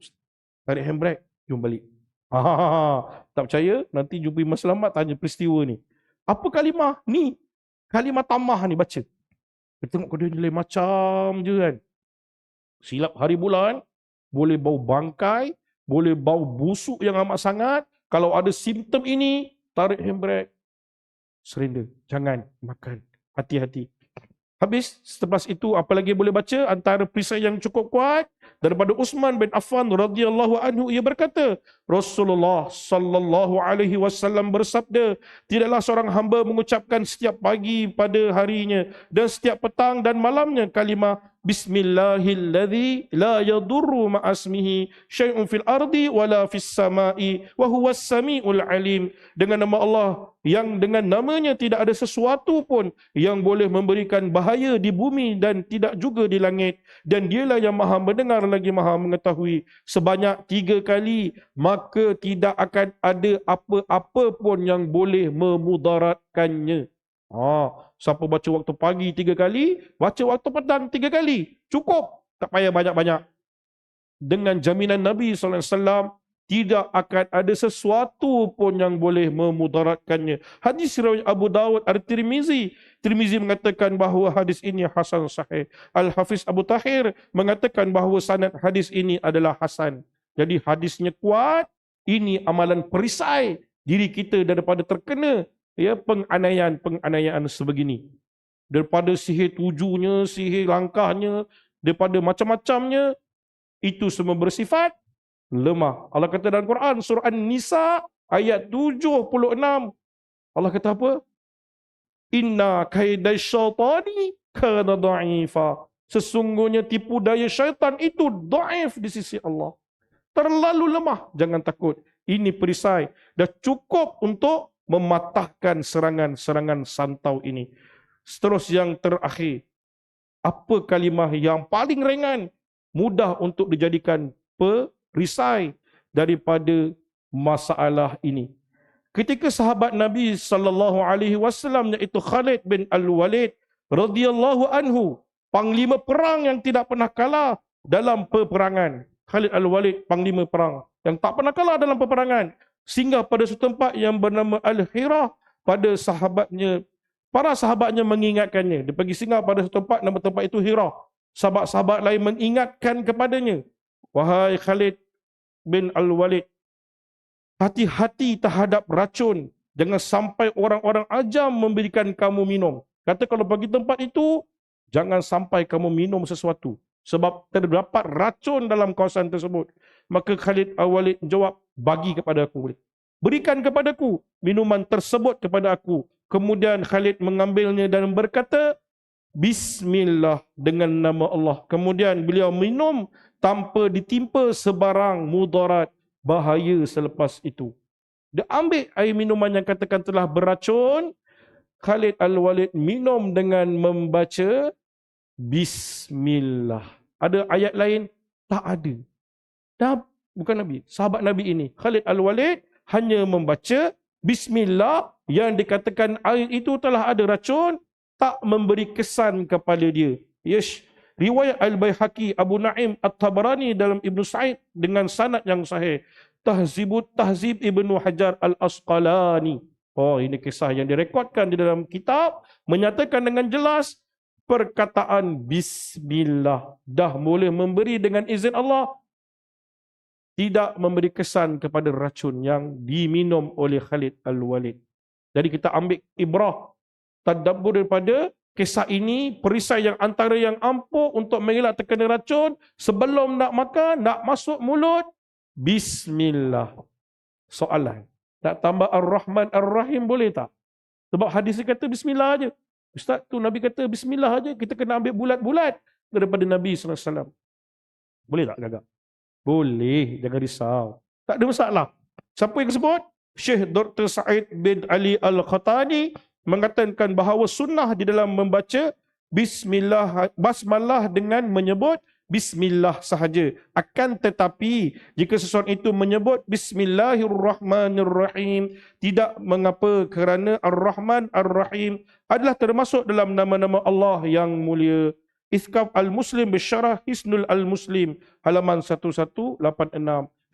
Tarik handbrake, jom balik. Tak percaya? Nanti jumpa Imam Selamat tanya peristiwa ni. Apa kalimah ni? Kalimah tamah ni baca. Kita tengok kau dia nilai macam je kan. Silap hari bulan, boleh bau bangkai, boleh bau busuk yang amat sangat. Kalau ada simptom ini, tarik handbrake, surrender. Jangan makan. Hati-hati. Habis, selepas itu apa lagi boleh baca? Antara perisai yang cukup kuat daripada Uthman bin Affan radhiyallahu anhu, ia berkata, Rasulullah sallallahu alaihi wasallam bersabda, tidaklah seorang hamba mengucapkan setiap pagi pada harinya dan setiap petang dan malamnya kalimah Bismillahilladzi la yadurru ma'asmihi syai'un fil ardi wala fis sama'i wa huwas sami'ul alim. Dengan nama Allah yang dengan namanya tidak ada sesuatu pun yang boleh memberikan bahaya di bumi dan tidak juga di langit, dan dialah yang maha mendengar lagi maha mengetahui. Sebanyak 3 kali, maka tidak akan ada apa-apa pun yang boleh memudaratkannya. Siapa baca waktu pagi 3 kali, baca waktu petang 3 kali. Cukup. Tak payah banyak-banyak. Dengan jaminan Nabi SAW, tidak akan ada sesuatu pun yang boleh memudaratkannya. Hadis riwayat Abu Dawud At-Tirmizi. Tirmizi mengatakan bahawa hadis ini hasan sahih. Al-Hafiz Abu Tahir mengatakan bahawa sanad hadis ini adalah hasan. Jadi hadisnya kuat. Ini amalan perisai diri kita daripada terkena penganiayaan sebegini. Daripada sihir tujunya, sihir langkahnya, daripada macam-macamnya, itu semua bersifat lemah. Allah kata dalam Quran surah An-Nisa ayat 76. Allah kata apa? Inna kaidasyaitani kana dha'ifa. Sesungguhnya tipu daya syaitan itu dhaif di sisi Allah. Terlalu lemah. Jangan takut. Ini perisai. Dah cukup untuk mematahkan serangan-serangan santau ini. Terus yang terakhir. Apa kalimah yang paling ringan, mudah untuk dijadikan perisai daripada masalah ini? Ketika sahabat Nabi sallallahu alaihi wasallam, iaitu Khalid bin Al-Walid radhiyallahu anhu, panglima perang yang tidak pernah kalah dalam peperangan. Khalid Al-Walid, panglima perang yang tak pernah kalah dalam peperangan, singgah pada suatu tempat yang bernama Al-Hirah. Pada sahabatnya, para sahabatnya mengingatkannya. Dia pergi singgah pada suatu tempat, nama tempat itu Hirah. Sahabat-sahabat lain mengingatkan kepadanya, wahai Khalid bin Al-Walid, hati-hati terhadap racun. Jangan sampai orang-orang ajam memberikan kamu minum. Kata kalau pergi tempat itu, jangan sampai kamu minum sesuatu, sebab terdapat racun dalam kawasan tersebut. Maka Khalid Al-Walid jawab, bagi kepada aku. Berikan kepadaku minuman tersebut kepada aku. Kemudian Khalid mengambilnya dan berkata, Bismillah, dengan nama Allah. Kemudian beliau minum tanpa ditimpa sebarang mudarat, bahaya selepas itu. Dia ambil air minuman yang katakan telah beracun. Khalid Al-Walid minum dengan membaca Bismillah. Ada ayat lain? Tak ada. Bukan Nabi, sahabat Nabi ini, Khalid Al-Walid, hanya membaca Bismillah, yang dikatakan air itu telah ada racun, tak memberi kesan kepada dia. Yes. Riwayat Al-Baihaqi, Abu Naim At-Tabarani dalam Ibnu Sa'id dengan sanad yang sahih. Tahzib Ibnu Hajar Al-Asqalani Oh, ini kisah yang direkodkan di dalam kitab, menyatakan dengan jelas perkataan bismillah dah boleh memberi dengan izin Allah, tidak memberi kesan kepada racun yang diminum oleh Khalid Al-Walid. Jadi kita ambil ibrah, tadabbur daripada kisah ini, perisai yang antara yang ampuh untuk mengelak terkena racun, sebelum nak makan, nak masuk mulut, bismillah. Soalan, nak tambah Ar-Rahman Ar-Rahim boleh tak? Sebab hadis dia kata bismillah aja. Ustaz tu Nabi kata bismillah aja, kita kena ambil bulat-bulat daripada Nabi SAW. Boleh tak jaga? Boleh, jangan risau. Tak ada masalah. Siapa yang sebut? Syekh Dr. Said bin Ali Al-Khatani mengatakan bahawa sunnah di dalam membaca basmalah dengan menyebut bismillah sahaja. Akan tetapi jika seseorang itu menyebut bismillahirrahmanirrahim, tidak mengapa, kerana Ar-Rahman Ar-Rahim adalah termasuk dalam nama-nama Allah yang mulia. Ithqaf Al-Muslim bersyarah Hisnul Al-Muslim halaman 1186.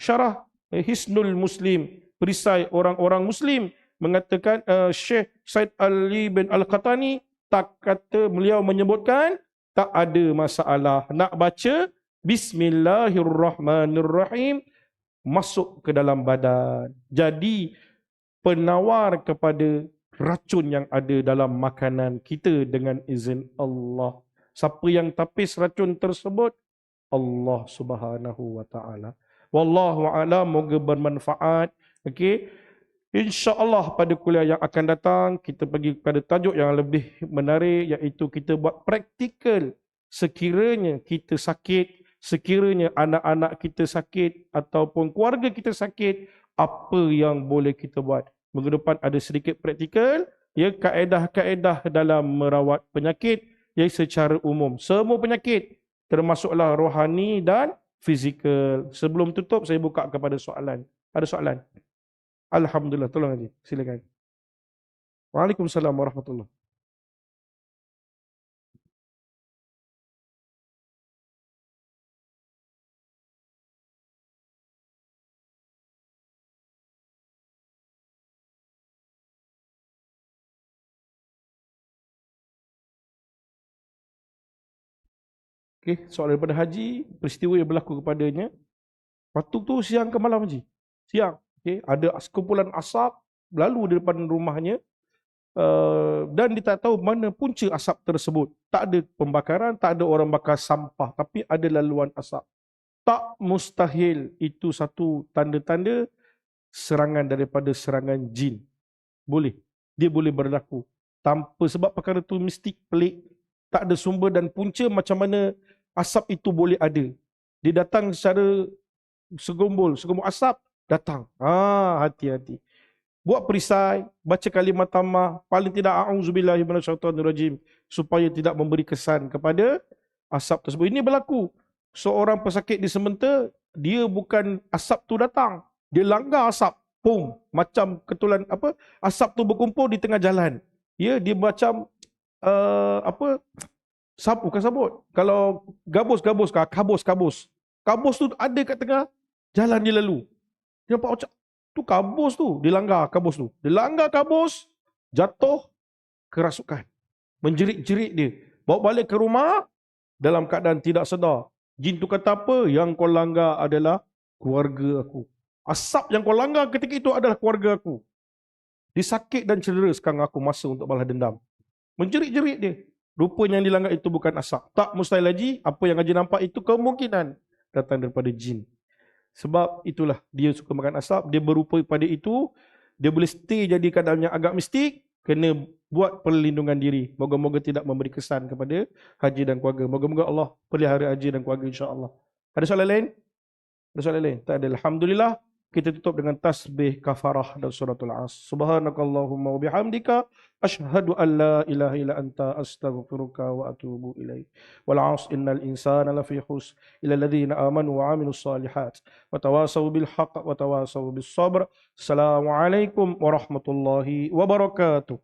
Syarah Hisnul Muslim, perisai orang-orang Muslim, mengatakan Syekh Said Ali bin Al-Qatani tak kata, beliau menyebutkan tak ada masalah nak baca bismillahirrahmanirrahim masuk ke dalam badan. Jadi penawar kepada racun yang ada dalam makanan kita dengan izin Allah. Siapa yang tapis racun tersebut? Allah Subhanahu wa taala. Wallahu a'lam, moga bermanfaat. Okey. InsyaAllah pada kuliah yang akan datang kita pergi kepada tajuk yang lebih menarik, iaitu kita buat praktikal. Sekiranya kita sakit, sekiranya anak-anak kita sakit ataupun keluarga kita sakit, apa yang boleh kita buat? Minggu depan ada sedikit praktikal, ya, kaedah-kaedah dalam merawat penyakit, ya, secara umum. Semua penyakit, termasuklah rohani dan fizikal. Sebelum tutup, saya buka kepada soalan. Ada soalan? Alhamdulillah, tolong Haji, silakan. Waalaikumsalam warahmatullahi. Okey, soalan daripada Haji, peristiwa yang berlaku kepadanya. Waktu tu siang ke malam Haji? Siang. Okey, ada sekumpulan asap lalu di depan rumahnya, dan dia tak tahu mana punca asap tersebut. Tak ada pembakaran, tak ada orang bakar sampah, tapi ada laluan asap. Tak mustahil itu satu tanda-tanda serangan daripada serangan jin. Boleh. Dia boleh berlaku. Tanpa sebab perkara tu mistik, pelik. Tak ada sumber dan punca macam mana asap itu boleh ada. Dia datang secara segumpul asap, datang. Hati-hati. Buat perisai, baca kalimat tamah, paling tidak a'udzubillahi minasyaitonirrajim, supaya tidak memberi kesan kepada asap tersebut. Ini berlaku. Seorang pesakit disementa, dia bukan asap tu datang, dia langgar asap. Pum, macam ketulan asap tu berkumpul di tengah jalan. Ya, dia macam bukan sabut. Kalau kabus tu ada kat tengah jalan dia lalu. Dia nampak macam tu kabus tu, dia langgar kabus tu. Dia langgar kabus, jatuh kerasukan. Menjerit-jerit dia. Bawa balik ke rumah dalam keadaan tidak sedar. Jin tu kata apa? Yang kau langgar adalah keluarga aku. Asap yang kau langgar ketika itu adalah keluarga aku. Dia sakit dan cedera, sekarang aku masa untuk balas dendam. Menjerit-jerit dia. Rupanya yang dilanggar itu bukan asap. Tak mustahil lagi, apa yang Haji nampak itu kemungkinan datang daripada jin. Sebab itulah dia suka makan asap, dia berupa pada itu, dia boleh stay jadi keadaan yang agak mistik, kena buat perlindungan diri. Moga-moga tidak memberi kesan kepada Haji dan keluarga. Moga-moga Allah pelihara Haji dan keluarga, insya-Allah. Ada soalan lain? Ada soalan lain? Tak ada. Alhamdulillah. Kita tutup dengan tasbih kafarah dan suratul As. Subhanakallahumma wa bihamdika asyhadu an la ilaha illa anta astaghfiruka wa atubu ilaik. Wal 'asr innal insana lafi khusr illa alladhina amanu wa 'amilus solihat wa tawasaw bil haqq wa tawasaw bis sabr. Assalamualaikum warahmatullahi wabarakatuh.